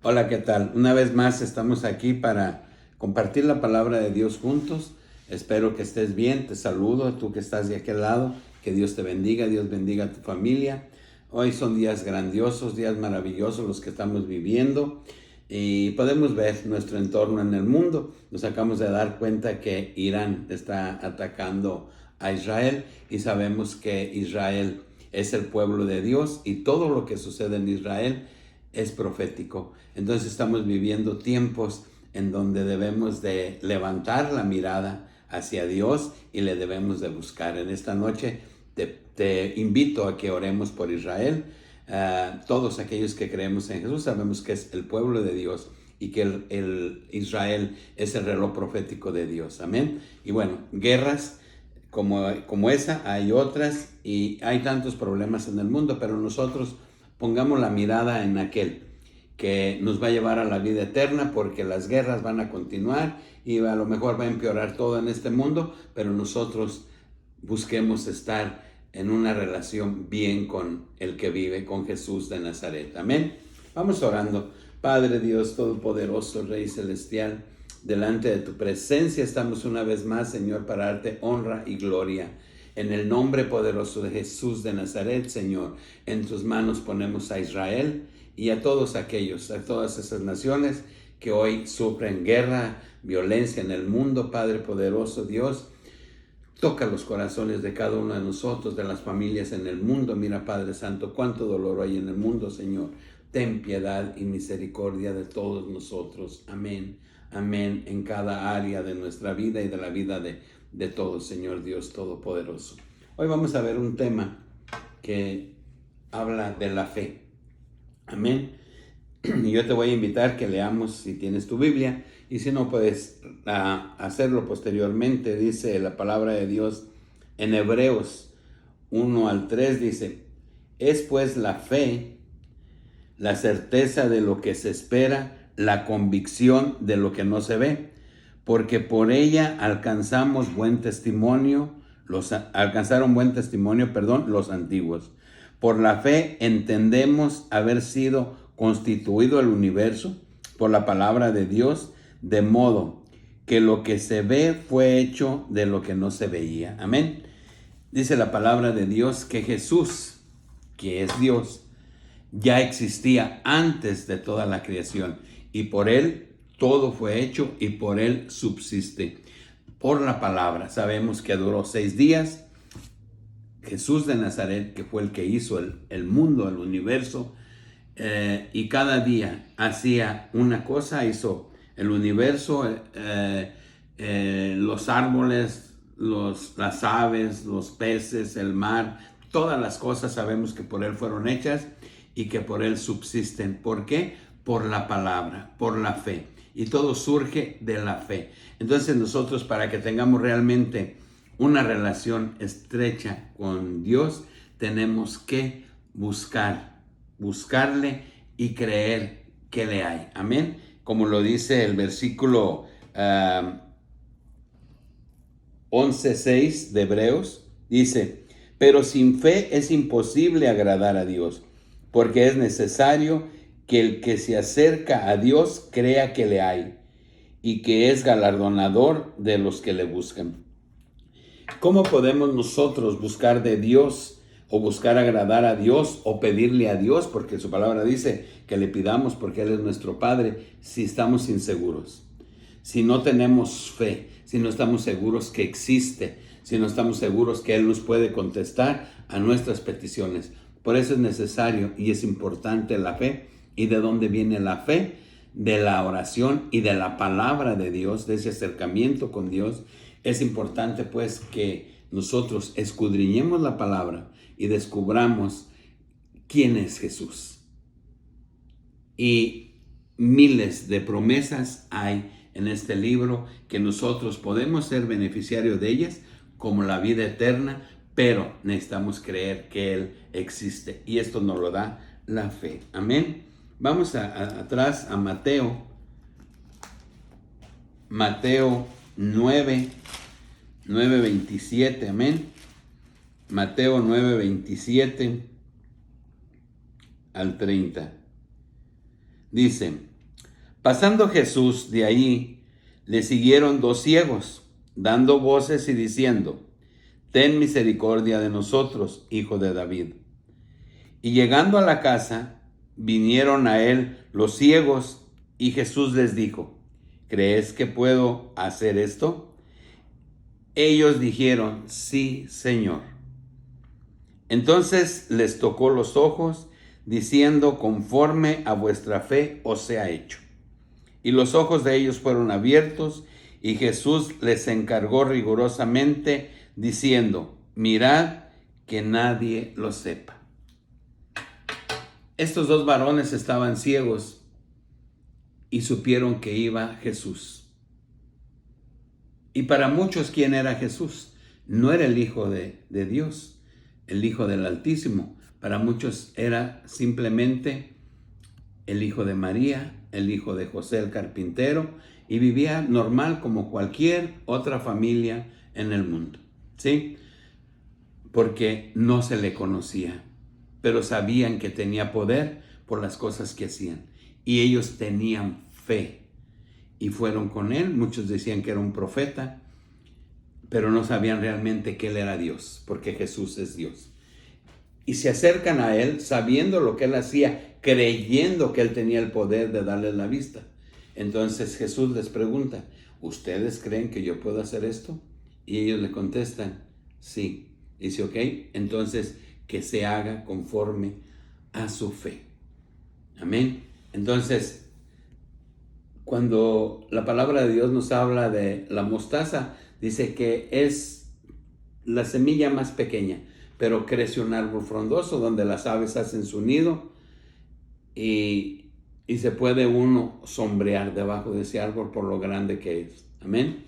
Hola, ¿qué tal? Una vez más estamos aquí para compartir la palabra de Dios juntos. Espero que estés bien. Te saludo, tú que estás de aquel lado. Que Dios te bendiga, Dios bendiga a tu familia. Hoy son días grandiosos, días maravillosos los que estamos viviendo y podemos ver nuestro entorno en el mundo. Nos acabamos de dar cuenta que Irán está atacando a Israel y sabemos que Israel es el pueblo de Dios y todo lo que sucede en Israel es profético. Entonces estamos viviendo tiempos en donde debemos de levantar la mirada hacia Dios y le debemos de buscar. En esta noche te invito a que oremos por Israel. Todos aquellos que creemos en Jesús sabemos que es el pueblo de Dios y que el Israel es el reloj profético de Dios. Amén. Y bueno, guerras como esa hay otras y hay tantos problemas en el mundo, pero nosotros pongamos la mirada en aquel que nos va a llevar a la vida eterna, porque las guerras van a continuar y a lo mejor va a empeorar todo en este mundo, pero nosotros busquemos estar en una relación bien con el que vive, con Jesús de Nazaret. Amén. Vamos orando. Padre Dios Todopoderoso, Rey Celestial, delante de tu presencia estamos una vez más, Señor, para darte honra y gloria. En el nombre poderoso de Jesús de Nazaret, Señor, en tus manos ponemos a Israel y a todos aquellos, a todas esas naciones que hoy sufren guerra, violencia en el mundo. Padre poderoso, Dios, toca los corazones de cada uno de nosotros, de las familias en el mundo. Mira, Padre Santo, cuánto dolor hay en el mundo, Señor. Ten piedad y misericordia de todos nosotros. Amén. Amén. En cada área de nuestra vida y de la vida de todos, Señor Dios Todopoderoso. Hoy vamos a ver un tema que habla de la fe. Amén. Y yo te voy a invitar que leamos, si tienes tu Biblia, y si no puedes hacerlo posteriormente. Dice la palabra de Dios en Hebreos 1 al 3, dice: es pues la fe, la certeza de lo que se espera, la convicción de lo que no se ve, porque por ella alcanzaron buen testimonio, los antiguos. Por la fe entendemos haber sido constituido el universo por la palabra de Dios, de modo que lo que se ve fue hecho de lo que no se veía. Amén. Dice la palabra de Dios que Jesús, que es Dios, ya existía antes de toda la creación y por él todo fue hecho y por él subsiste. Por la palabra sabemos que duró 6 días. Jesús de Nazaret, que fue el que hizo el mundo, el universo, y cada día hacía una cosa. Hizo el universo, los árboles, las aves, los peces, el mar, todas las cosas sabemos que por él fueron hechas y que por él subsisten. ¿Por qué? Por la palabra, por la fe. Y todo surge de la fe. Entonces nosotros, para que tengamos realmente una relación estrecha con Dios, tenemos que buscarle y creer que le hay. Amén. Como lo dice el versículo 11:6 de Hebreos, dice: pero sin fe es imposible agradar a Dios, porque es necesario que el que se acerca a Dios crea que le hay y que es galardonador de los que le buscan. ¿Cómo podemos nosotros buscar de Dios o buscar agradar a Dios o pedirle a Dios? Porque su palabra dice que le pidamos porque Él es nuestro Padre, si estamos inseguros, si no tenemos fe, si no estamos seguros que existe, si no estamos seguros que Él nos puede contestar a nuestras peticiones. Por eso es necesario y es importante la fe. ¿Y de dónde viene la fe? De la oración y de la palabra de Dios, de ese acercamiento con Dios. Es importante pues que nosotros escudriñemos la palabra y descubramos quién es Jesús. Y miles de promesas hay en este libro que nosotros podemos ser beneficiarios de ellas, como la vida eterna, pero necesitamos creer que Él existe y esto nos lo da la fe. Amén. Vamos atrás a Mateo 9:27, amén. Mateo 9:27 al 30. Dice: Pasando Jesús de ahí, le siguieron 2 ciegos, dando voces y diciendo: Ten misericordia de nosotros, hijo de David. Y llegando a la casa, vinieron a él los ciegos, y Jesús les dijo: ¿Crees que puedo hacer esto? Ellos dijeron: Sí, Señor. Entonces les tocó los ojos, diciendo: Conforme a vuestra fe os sea hecho. Y los ojos de ellos fueron abiertos, y Jesús les encargó rigurosamente, diciendo: Mirad que nadie lo sepa. Estos 2 varones estaban ciegos y supieron que iba Jesús. Y para muchos, ¿quién era Jesús? No era el Hijo de Dios, el Hijo del Altísimo. Para muchos era simplemente el hijo de María, el hijo de José el carpintero, y vivía normal como cualquier otra familia en el mundo, ¿sí? Porque no se le conocía, pero sabían que tenía poder por las cosas que hacían. Y ellos tenían fe y fueron con él. Muchos decían que era un profeta, pero no sabían realmente que él era Dios, porque Jesús es Dios. Y se acercan a él sabiendo lo que él hacía, creyendo que él tenía el poder de darles la vista. Entonces Jesús les pregunta: ¿ustedes creen que yo puedo hacer esto? Y ellos le contestan: sí. Dice: ok, entonces que se haga conforme a su fe. Amén. Entonces, cuando la palabra de Dios nos habla de la mostaza, dice que es la semilla más pequeña, pero crece un árbol frondoso donde las aves hacen su nido y se puede uno sombrear debajo de ese árbol por lo grande que es. Amén.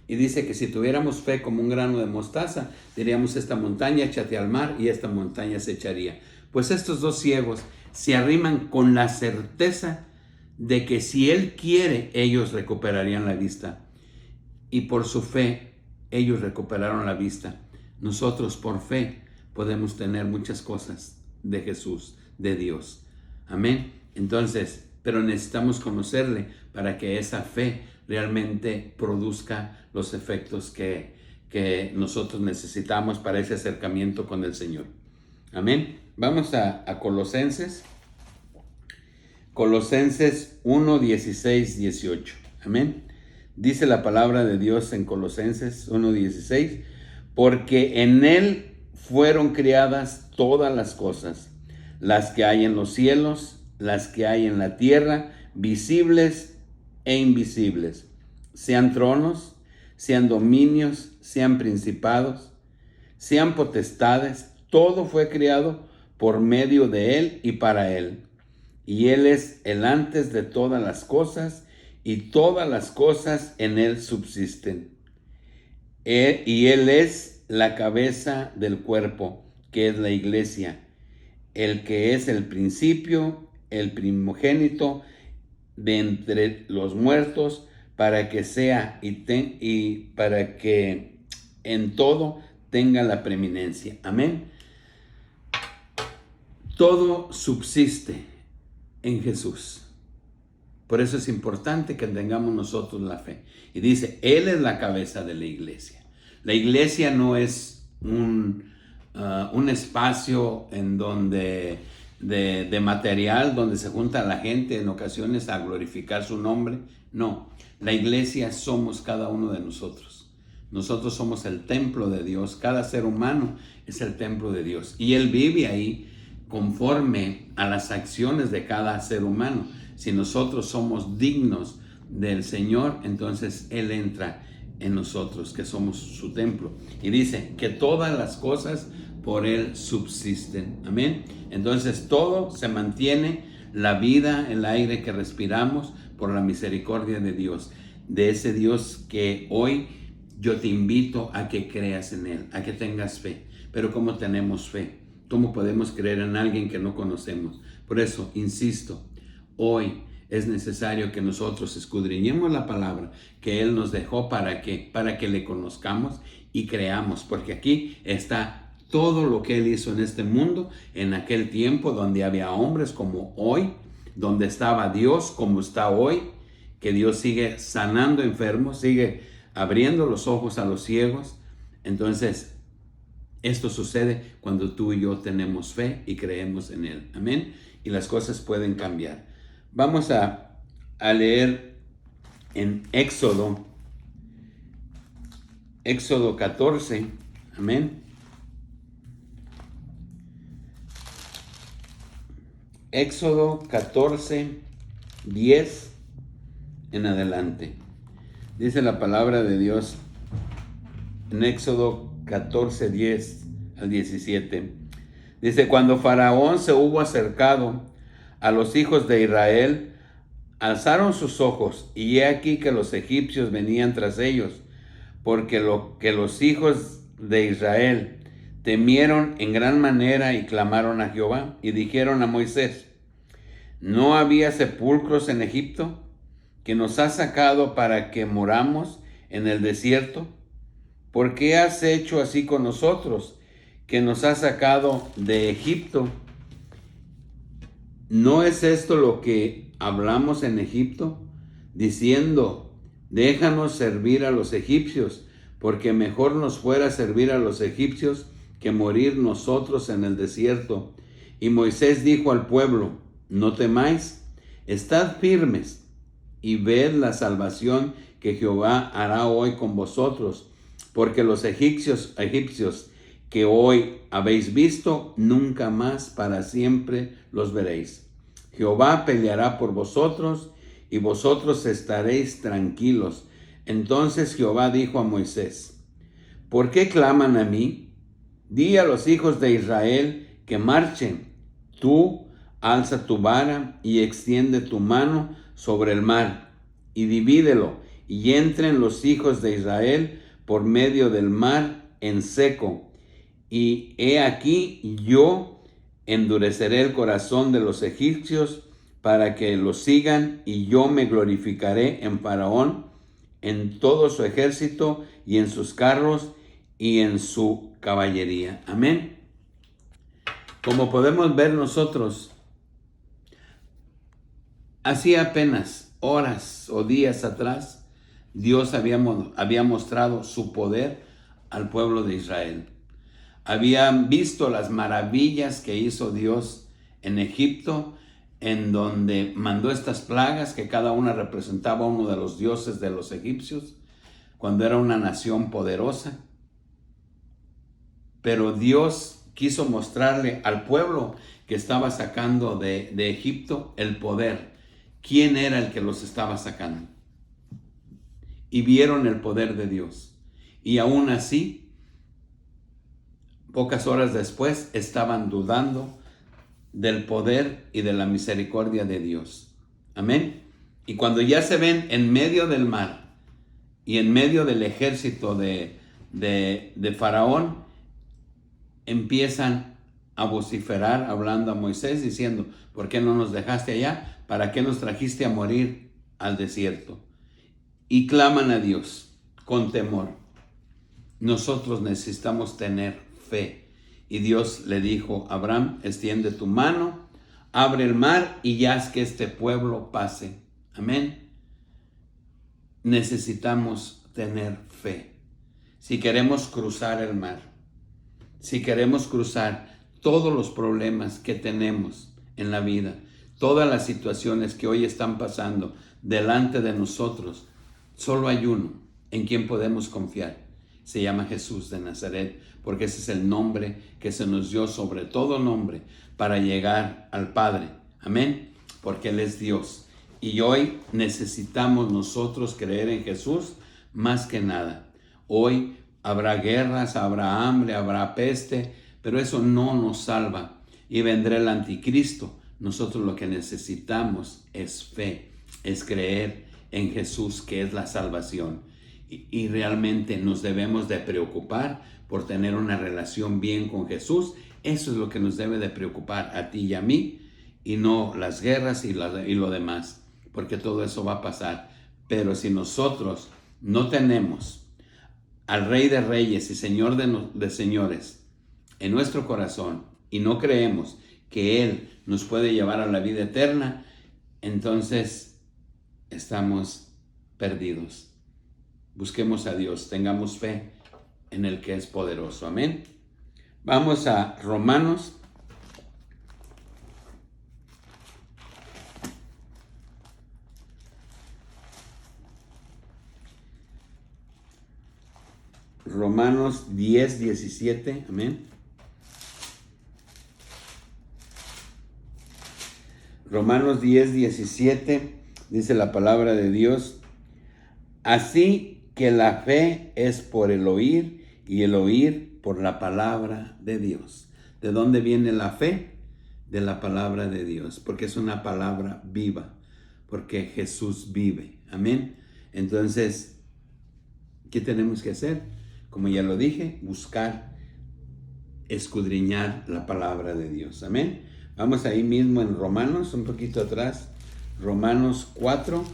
Y dice que si tuviéramos fe como un grano de mostaza, diríamos: esta montaña échate al mar, y esta montaña se echaría. Pues estos 2 ciegos se arriman con la certeza de que si él quiere, ellos recuperarían la vista. Y por su fe, ellos recuperaron la vista. Nosotros por fe podemos tener muchas cosas de Jesús, de Dios. Amén. Entonces, pero necesitamos conocerle para que esa fe realmente produzca los efectos que nosotros necesitamos para ese acercamiento con el Señor. Amén. Vamos a Colosenses. Colosenses 1, 16, 18. Amén. Dice la palabra de Dios en Colosenses 1, 16: porque en él fueron creadas todas las cosas, las que hay en los cielos, las que hay en la tierra, visibles e invisibles, sean tronos, sean dominios, sean principados, sean potestades. Todo fue creado por medio de él y para él. Y él es el antes de todas las cosas, y todas las cosas en él subsisten. Y él es la cabeza del cuerpo, que es la iglesia, el que es el principio, el primogénito de entre los muertos, para que sea y para que en todo tenga la preeminencia. Amén. Todo subsiste en Jesús. Por eso es importante que tengamos nosotros la fe. Y dice: él es la cabeza de la iglesia. La iglesia no es un espacio en donde de material donde se junta la gente en ocasiones a glorificar su nombre. No, la iglesia somos cada uno de nosotros. Nosotros somos el templo de Dios. Cada ser humano es el templo de Dios. Y él vive ahí conforme a las acciones de cada ser humano. Si nosotros somos dignos del Señor, entonces él entra en nosotros, que somos su templo. Y dice que todas las cosas por él subsisten. Amén. Entonces todo se mantiene, la vida, el aire que respiramos, por la misericordia de Dios. De ese Dios que hoy yo te invito a que creas en él, a que tengas fe. Pero ¿cómo tenemos fe? ¿Cómo podemos creer en alguien que no conocemos? Por eso, insisto, hoy es necesario que nosotros escudriñemos la palabra que él nos dejó para que le conozcamos y creamos, porque aquí está todo lo que él hizo en este mundo, en aquel tiempo donde había hombres como hoy, donde estaba Dios como está hoy, que Dios sigue sanando enfermos, sigue abriendo los ojos a los ciegos. Entonces, esto sucede cuando tú y yo tenemos fe y creemos en Él. Amén. Y las cosas pueden cambiar. Vamos a leer en Éxodo 14. Amén. Éxodo 14, 10 en adelante. Dice la palabra de Dios en Éxodo 14, 10 al 17. Dice: cuando Faraón se hubo acercado a los hijos de Israel, alzaron sus ojos, y he aquí que los egipcios venían tras ellos, porque los hijos de Israel temieron en gran manera y clamaron a Jehová, y dijeron a Moisés: ¿no había sepulcros en Egipto, que nos has sacado para que moramos en el desierto? ¿Por qué has hecho así con nosotros, que nos has sacado de Egipto? ¿No es esto lo que hablamos en Egipto, diciendo: déjanos servir a los egipcios, porque mejor nos fuera servir a los egipcios que morir nosotros en el desierto? Y Moisés dijo al pueblo: no temáis, estad firmes y ved la salvación que Jehová hará hoy con vosotros, porque los egipcios que hoy habéis visto, nunca más para siempre los veréis. Jehová peleará por vosotros, y vosotros estaréis tranquilos. Entonces Jehová dijo a Moisés: ¿por qué claman a mí? Di a los hijos de Israel que marchen. Tú alza tu vara y extiende tu mano sobre el mar, y divídelo, y entren los hijos de Israel por medio del mar en seco. Y he aquí, yo endureceré el corazón de los egipcios para que los sigan, y yo me glorificaré en Faraón, en todo su ejército, y en sus carros, y en su caballería. Amén. Como podemos ver nosotros, hacía apenas horas o días atrás, Dios había mostrado su poder al pueblo de Israel. Habían visto las maravillas que hizo Dios en Egipto, en donde mandó estas plagas que cada una representaba a uno de los dioses de los egipcios, cuando era una nación poderosa. Pero Dios quiso mostrarle al pueblo que estaba sacando de Egipto el poder. ¿Quién era el que los estaba sacando? Y vieron el poder de Dios. Y aún así, pocas horas después, estaban dudando del poder y de la misericordia de Dios. Amén. Y cuando ya se ven en medio del mar y en medio del ejército de Faraón, empiezan a vociferar hablando a Moisés, diciendo: ¿por qué no nos dejaste allá? ¿Para qué nos trajiste a morir al desierto? Y claman a Dios con temor. Nosotros necesitamos tener fe. Y Dios le dijo a Abraham: extiende tu mano, abre el mar y haz que este pueblo pase. Amén. Necesitamos tener fe. Si queremos cruzar el mar, si queremos cruzar todos los problemas que tenemos en la vida, todas las situaciones que hoy están pasando delante de nosotros, solo hay uno en quien podemos confiar. Se llama Jesús de Nazaret, porque ese es el nombre que se nos dio sobre todo nombre para llegar al Padre. Amén. Porque Él es Dios. Y hoy necesitamos nosotros creer en Jesús más que nada. Hoy habrá guerras, habrá hambre, habrá peste, pero eso no nos salva. Y vendrá el anticristo. Nosotros lo que necesitamos es fe, es creer en Jesús, que es la salvación. Y realmente nos debemos de preocupar por tener una relación bien con Jesús. Eso es lo que nos debe de preocupar a ti y a mí, y no las guerras y lo demás, porque todo eso va a pasar. Pero si nosotros no tenemos al Rey de Reyes y Señor de Señores en nuestro corazón, y no creemos que Él nos puede llevar a la vida eterna, entonces estamos perdidos. Busquemos a Dios, tengamos fe en el que es poderoso. Amén. Vamos a Romanos. Romanos 10, 17. Amén. Romanos 10, 17. Dice la palabra de Dios. Así que la fe es por el oír y el oír por la palabra de Dios. ¿De dónde viene la fe? De la palabra de Dios, porque es una palabra viva, porque Jesús vive. Amén. Entonces, ¿qué tenemos que hacer? Como ya lo dije, buscar, escudriñar la palabra de Dios. Amén. Vamos ahí mismo en Romanos, un poquito atrás. Romanos 4,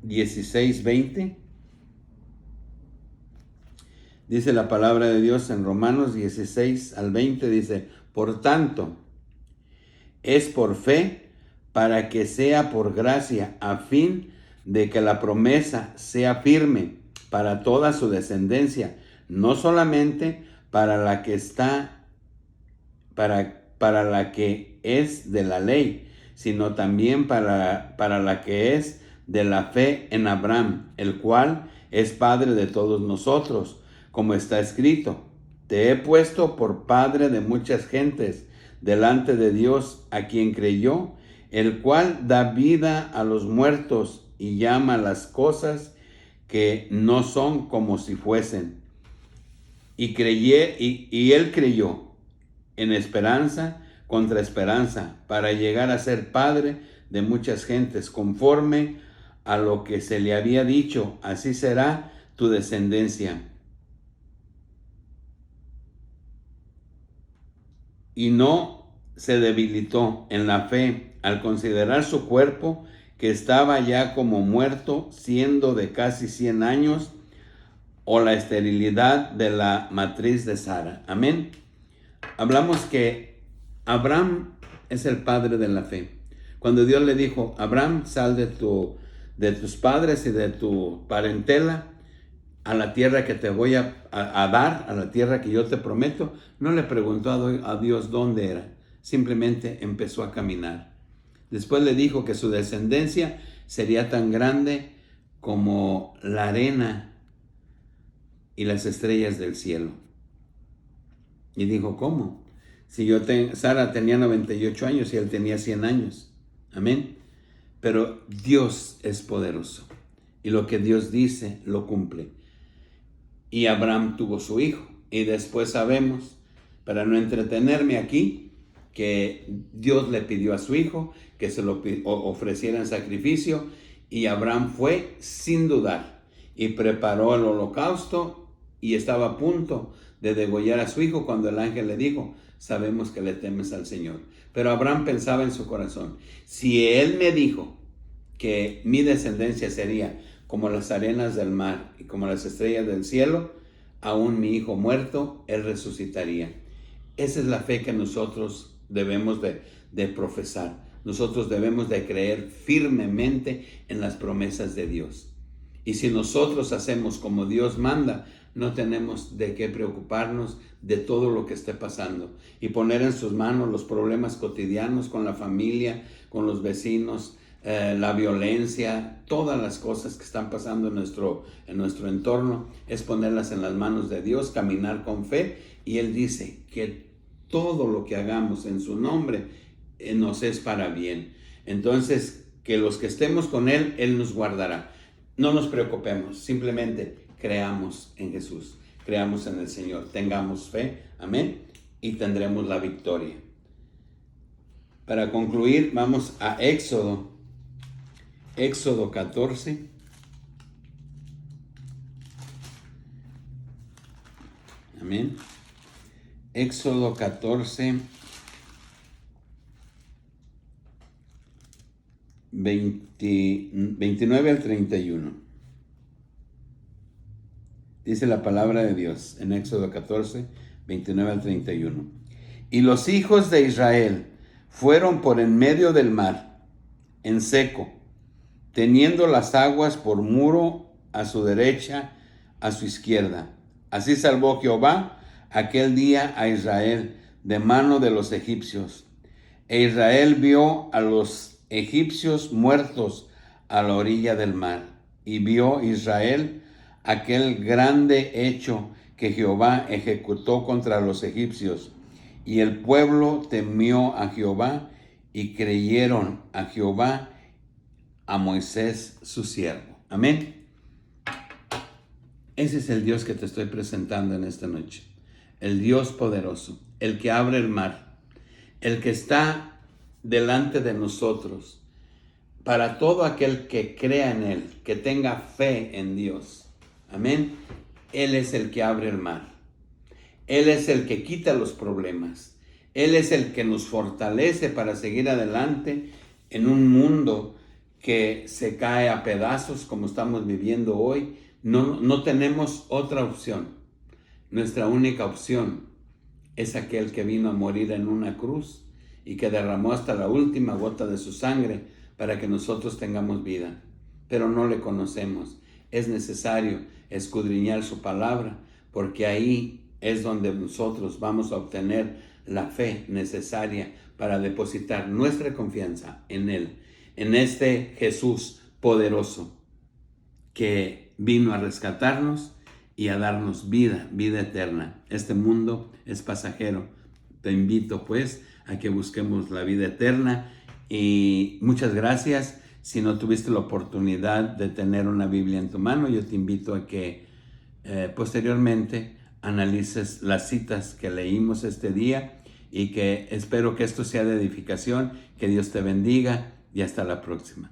16, 20. Dice la palabra de Dios en Romanos 16 al 20, dice, por tanto, es por fe para que sea por gracia, a fin de que la promesa sea firme para toda su descendencia, no solamente para la que está, para la que es de la ley, sino también para la que es de la fe en Abraham, el cual es padre de todos nosotros, como está escrito, te he puesto por padre de muchas gentes delante de Dios, a quien creyó, el cual da vida a los muertos y llama las cosas que no son como si fuesen. Y él creyó en esperanza contra esperanza, para llegar a ser padre de muchas gentes, conforme a lo que se le había dicho, así será tu descendencia. Y no se debilitó en la fe al considerar su cuerpo, que estaba ya como muerto, siendo de casi 100 años, o la esterilidad de la matriz de Sara. Amén. Hablamos que Abraham es el padre de la fe. Cuando Dios le dijo, Abraham, sal de tus padres y de tu parentela a la tierra que te voy a dar, a la tierra que yo te prometo, no le preguntó a Dios dónde era, simplemente empezó a caminar. Después le dijo que su descendencia sería tan grande como la arena y las estrellas del cielo. Y dijo, ¿cómo? Si Sara tenía 98 años y él tenía 100 años. Amén. Pero Dios es poderoso. Y lo que Dios dice, lo cumple. Y Abraham tuvo su hijo. Y después sabemos, para no entretenerme aquí, que Dios le pidió a su hijo que se lo ofreciera en sacrificio. Y Abraham fue sin dudar. Y preparó el holocausto y estaba a punto de degollar a su hijo cuando el ángel le dijo, sabemos que le temes al Señor. Pero Abraham pensaba en su corazón, si él me dijo que mi descendencia sería como las arenas del mar y como las estrellas del cielo, aún mi hijo muerto, él resucitaría. Esa es la fe que nosotros debemos de profesar. Nosotros debemos de creer firmemente en las promesas de Dios. Y si nosotros hacemos como Dios manda, no tenemos de qué preocuparnos de todo lo que esté pasando y poner en sus manos los problemas cotidianos con la familia, con los vecinos, la violencia, todas las cosas que están pasando en nuestro entorno, es ponerlas en las manos de Dios, caminar con fe. Y Él dice que todo lo que hagamos en su nombre nos es para bien. Entonces, que los que estemos con Él, Él nos guardará. No nos preocupemos, simplemente creamos en Jesús, creamos en el Señor, tengamos fe, amén, y tendremos la victoria. Para concluir, vamos a Éxodo 14. Amén. Éxodo 14, 29 al 31. Dice la palabra de Dios en Éxodo 14, 29 al 31. Y los hijos de Israel fueron por en medio del mar, en seco, teniendo las aguas por muro a su derecha, a su izquierda. Así salvó Jehová aquel día a Israel de mano de los egipcios. E Israel vio a los egipcios muertos a la orilla del mar. Y vio Israel aquel grande hecho que Jehová ejecutó contra los egipcios. Y el pueblo temió a Jehová y creyeron a Jehová, a Moisés su siervo. Amén. Ese es el Dios que te estoy presentando en esta noche. El Dios poderoso, el que abre el mar, el que está delante de nosotros para todo aquel que crea en Él, que tenga fe en Dios. Amén. Él es el que abre el mar. Él es el que quita los problemas. Él es el que nos fortalece para seguir adelante en un mundo que se cae a pedazos como estamos viviendo hoy. No tenemos otra opción. Nuestra única opción es aquel que vino a morir en una cruz y que derramó hasta la última gota de su sangre para que nosotros tengamos vida. Pero no le conocemos. Es necesario escudriñar su palabra, porque ahí es donde nosotros vamos a obtener la fe necesaria para depositar nuestra confianza en Él, en este Jesús poderoso que vino a rescatarnos y a darnos vida eterna. Este mundo es pasajero. Te invito pues a que busquemos la vida eterna y muchas gracias. Si no tuviste la oportunidad de tener una Biblia en tu mano, yo te invito a que posteriormente analices las citas que leímos este día y que espero que esto sea de edificación. Que Dios te bendiga y hasta la próxima.